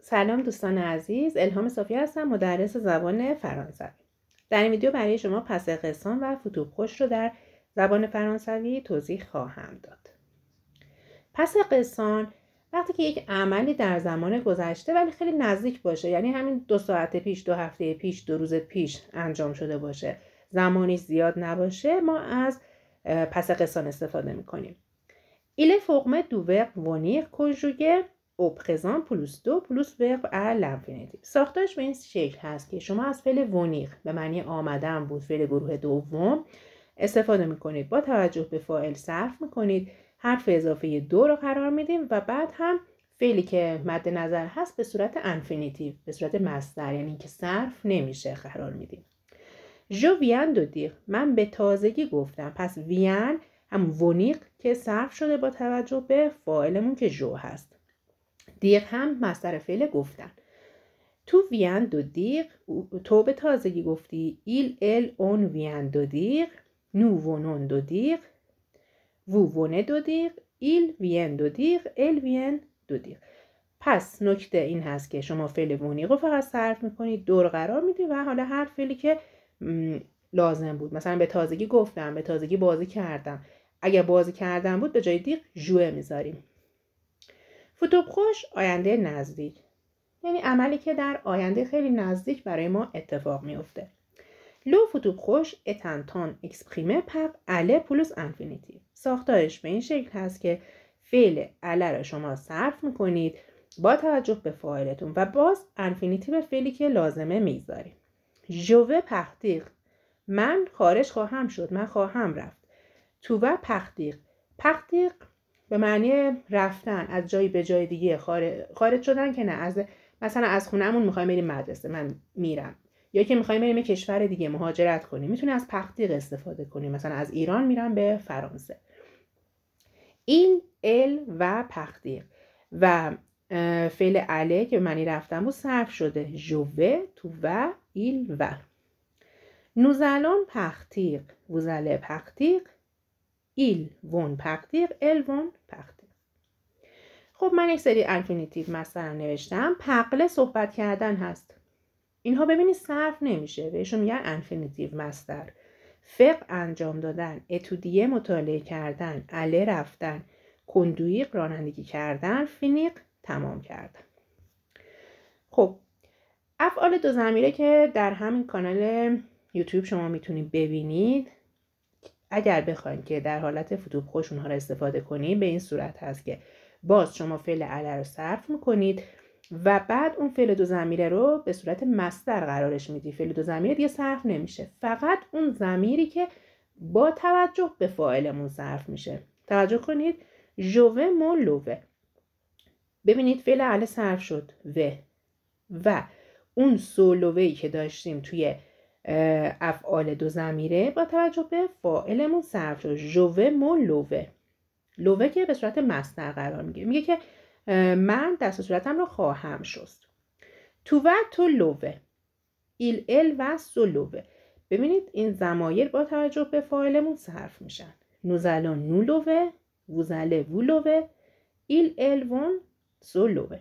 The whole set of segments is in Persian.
سلام دوستان عزیز، الهام صافی هستم، مدرس زبان فرانسوی. در این ویدیو برای شما پس قسم و فتوح خوش رو در زبان فرانسوی توضیح خواهم داد. پس قسم وقتی که یک عملی در زمان گذشته ولی خیلی نزدیک باشه، یعنی همین 2 ساعت پیش، 2 هفته پیش، 2 روز پیش انجام شده باشه، زمانی زیاد نباشه، ما از پس قسم استفاده میکنیم. Il est formé du verbe venir conjugué au présent plus 2 plus verbe à l'infinitif. ساختارش به این شکل هست که شما از فعل ونیق به معنی آمدن بود، فعل گروه دوم استفاده میکنید. با توجه به فاعل صرف میکنید، حرف اضافه دو رو قرار میدیم و بعد هم فعلی که مد نظر هست به صورت انفینیتیو، به صورت مصدر، یعنی که صرف نمیشه، قرار میدیم. Je viens de dire، من به تازگی گفتم. پس وین هم ونیق که صرف شده با توجه به فاعلمون که جو هست. دیق هم مصدر فعل گفتن. تو وین دو دیق، تو به تازگی گفتی. ایل ال اون وین دو دیق، نو ونون دو دیق، وو ونه دو دیق، ایل وین دو دیق، ال وین دو دیق. پس نکته این هست که شما فعل ونیق رو فقط صرف میکنید، دور قرار میدید و حالا هر فعلی که لازم بود، مثلا به تازگی گفتم، به تازگی بازی کردم، اگر بازی کردم بود به جای دیق ژوئه میذاریم. فتوح خوش آینده نزدیک، یعنی عملی که در آینده خیلی نزدیک برای ما اتفاق میفته. لو فتوح خوش اتنتان اکسپریمه پر اله پلوس انفینیتیو. ساختارش به این شکل هست که فعل اله رو شما صرف میکنید با توجه به فاعلتون و باز انفینیتیو فعلی که لازمه میذاریم. ژوه پختیق، من خارج خواهم شد، من خواهم رفت. تو و پختیق، پختیق به معنی رفتن از جایی به جای دیگه، خارج شدن که نه، از مثلا از خونهمون میخوایم بریم مدرسه، من میرم، یا که میخوایم بریم کشور دیگه مهاجرت کنیم، میتونی از پختیق استفاده کنیم، مثلا از ایران میرم به فرانسه. این ال و پختیق و فعل اله که به معنی رفتن بود صرف شده. ژوه تو و ایل و. nous allons partir، vous allez partir، ils vont partir، elles vont partir. خب من یک سری انفینیتیو مصدر نوشتم. پقله صحبت کردن هست. اینها ببینید صرف نمیشه، بهشون میگن انفینیتیو مصدر. فقه انجام دادن، اتودیه مطالعه کردن، اله رفتن، کندویق رانندگی کردن، فینیق تمام کردن. خب افعال دو ضمیره که در همین کانال یوتیوب شما میتونید ببینید، اگر بخواید که در حالت فتوح خوش اونها رو استفاده کنید، به این صورت هست که باز شما فعل اله رو صرف میکنید و بعد اون فعل دو ضمیره رو به صورت مصدر قرارش میدید. فعل دو ضمیره دیگه صرف نمیشه، فقط اون ضمیری که با توجه به فاعلمون صرف میشه. توجه کنید، ژوه مو لوه، ببینید فعل اله صرف شد و اون سولوهی که داشتیم توی افعال دو ضمیره با توجه به فاعلمون صرف شد. ژوه مو لوه، لوه که به صورت مصدر قرار میگیره، میگه که من دست و صورتم رو خواهم شست. تو و تو لوه، ایل ال و سو لوه، ببینید این ضمایر با توجه به فاعلمون صرف میشن. نوزالون نو لوه، ووزاله وو لوه، ایل ال ون سو لوه.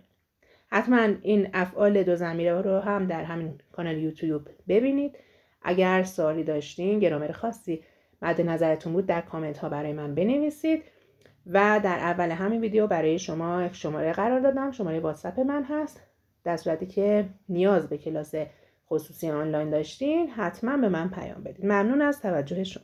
حتما این افعال دو ضمیره رو هم در همین کانال یوتیوب ببینید. اگر سوالی داشتین، گرامر خاصی مد نظرتون بود، در کامنت ها برای من بنویسید و در اول همین ویدیو برای شما شماره قرار دادم، شماره واتساپ من هست. در صورتی که نیاز به کلاس خصوصی آنلاین داشتین حتما به من پیام بدید. ممنون از توجه شما.